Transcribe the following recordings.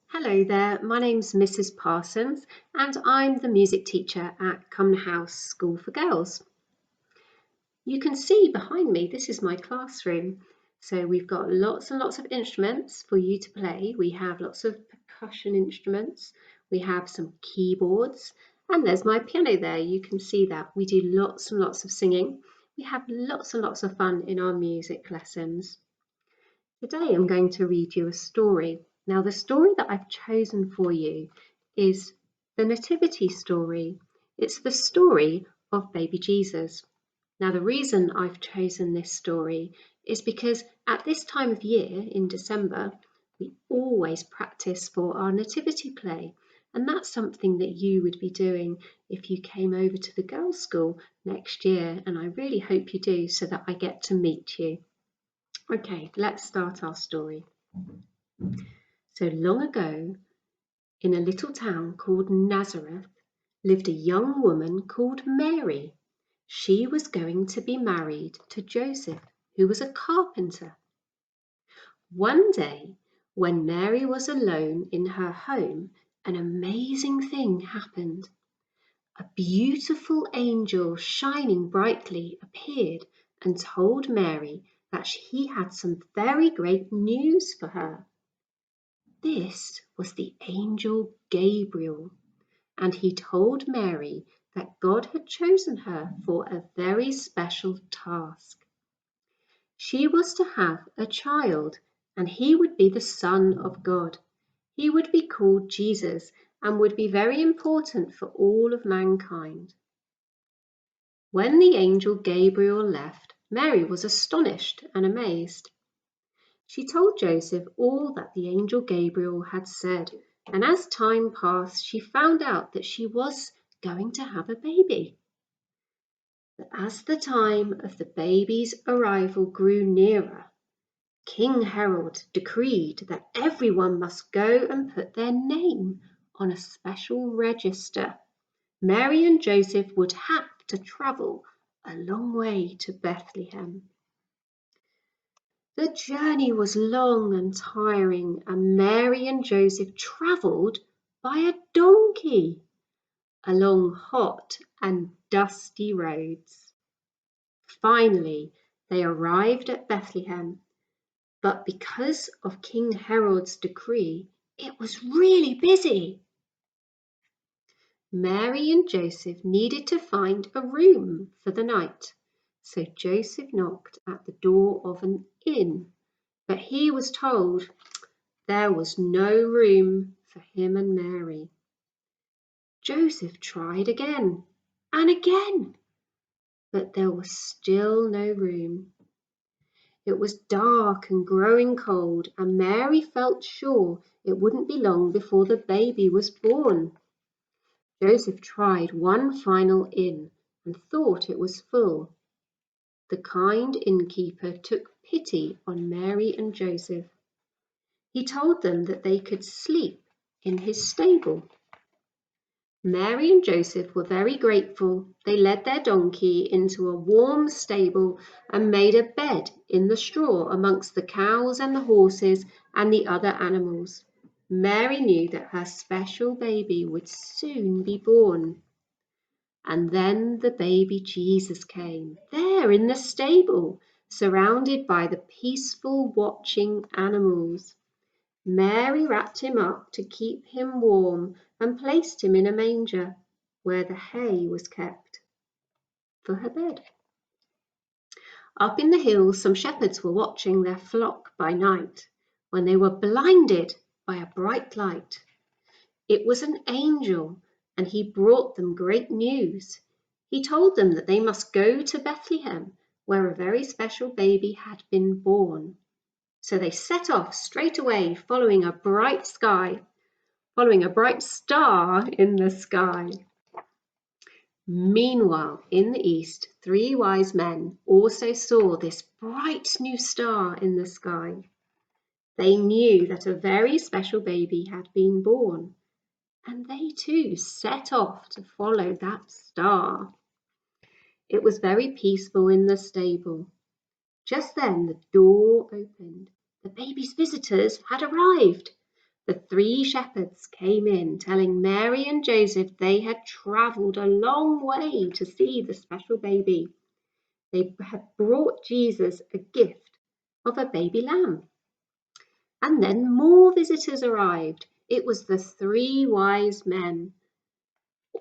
Hello there, my name's Mrs. Parsons and I'm the music teacher at Cumnor School for Girls. You can see behind me, this is my classroom. So we've got lots and lots of instruments for you to play. We have lots of percussion instruments, we have some keyboards, and there's my piano there. You can see that. We do lots and lots of singing. We have lots and lots of fun in our music lessons. Today I'm going to read you a story. Now the story that I've chosen for you is the Nativity story. It's the story of baby Jesus. Now the reason I've chosen this story is because at this time of year in December, we always practice for our nativity play. And that's something that you would be doing if you came over to the girls' school next year. And I really hope you do so that I get to meet you. Okay, let's start our story. So long ago, in a little town called Nazareth, lived a young woman called Mary. She was going to be married to Joseph, who was a carpenter. One day, when Mary was alone in her home, an amazing thing happened. A beautiful angel shining brightly appeared and told Mary that he had some very great news for her. This was the angel Gabriel, and he told Mary that God had chosen her for a very special task. She was to have a child, and he would be the Son of God. He would be called Jesus and would be very important for all of mankind. When the angel Gabriel left, Mary was astonished and amazed. She told Joseph all that the angel Gabriel had said, and as time passed, she found out that she was going to have a baby. But as the time of the baby's arrival grew nearer, King Herod decreed that everyone must go and put their name on a special register. Mary and Joseph would have to travel a long way to Bethlehem. The journey was long and tiring, and Mary and Joseph travelled by a donkey along hot and dusty roads. Finally, they arrived at Bethlehem, but because of King Herod's decree, it was really busy. Mary and Joseph needed to find a room for the night, so Joseph knocked at the door of an inn, but he was told there was no room for him and Mary. Joseph tried again and again, but there was still no room. It was dark and growing cold, and Mary felt sure it wouldn't be long before the baby was born. Joseph tried one final inn and thought it was full. The kind innkeeper took pity on Mary and Joseph. He told them that they could sleep in his stable. Mary and Joseph were very grateful. They led their donkey into a warm stable and made a bed in the straw amongst the cows and the horses and the other animals. Mary knew that her special baby would soon be born. And then the baby Jesus came, there in the stable, surrounded by the peaceful, watching animals. Mary wrapped him up to keep him warm and placed him in a manger where the hay was kept for her bed. Up in the hills, some shepherds were watching their flock by night when they were blinded by a bright light. It was an angel, and he brought them great news. He told them that they must go to Bethlehem, where a very special baby had been born. So they set off straight away, following a bright star in the sky. Meanwhile, in the east, 3 wise men also saw this bright new star in the sky. They knew that a very special baby had been born, and they too set off to follow that star. It was very peaceful in the stable. Just then the door opened. The baby's visitors had arrived. The 3 shepherds came in, telling Mary and Joseph they had travelled a long way to see the special baby. They had brought Jesus a gift of a baby lamb. And then more visitors arrived. It was the 3 wise men,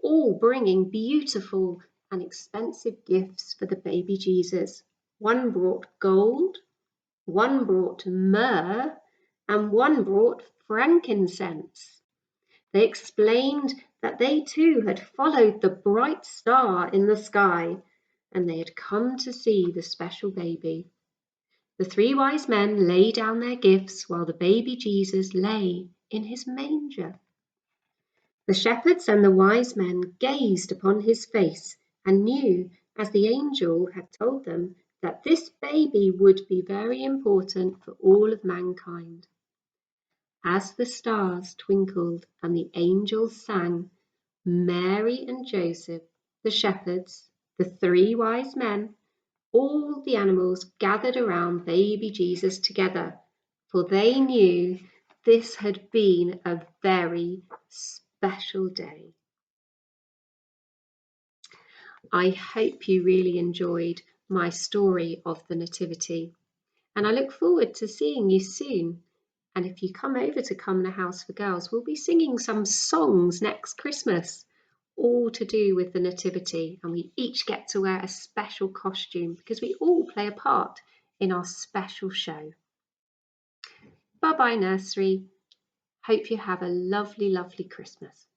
all bringing beautiful and expensive gifts for the baby Jesus. One brought gold, one brought myrrh, and one brought frankincense. They explained that they too had followed the bright star in the sky, and they had come to see the special baby. The 3 wise men lay down their gifts while the baby Jesus lay in his manger. The shepherds and the wise men gazed upon his face and knew, as the angel had told them, that this baby would be very important for all of mankind. As the stars twinkled and the angels sang, Mary and Joseph, the shepherds, the 3 wise men, all the animals gathered around baby Jesus together, for they knew this had been a very special day. I hope you really enjoyed my story of the Nativity, and I look forward to seeing you soon. And if you come over to Cumnor House for Girls, we'll be singing some songs next Christmas, all to do with the Nativity, and we each get to wear a special costume because we all play a part in our special show. Bye bye, nursery. Hope you have a lovely, lovely Christmas.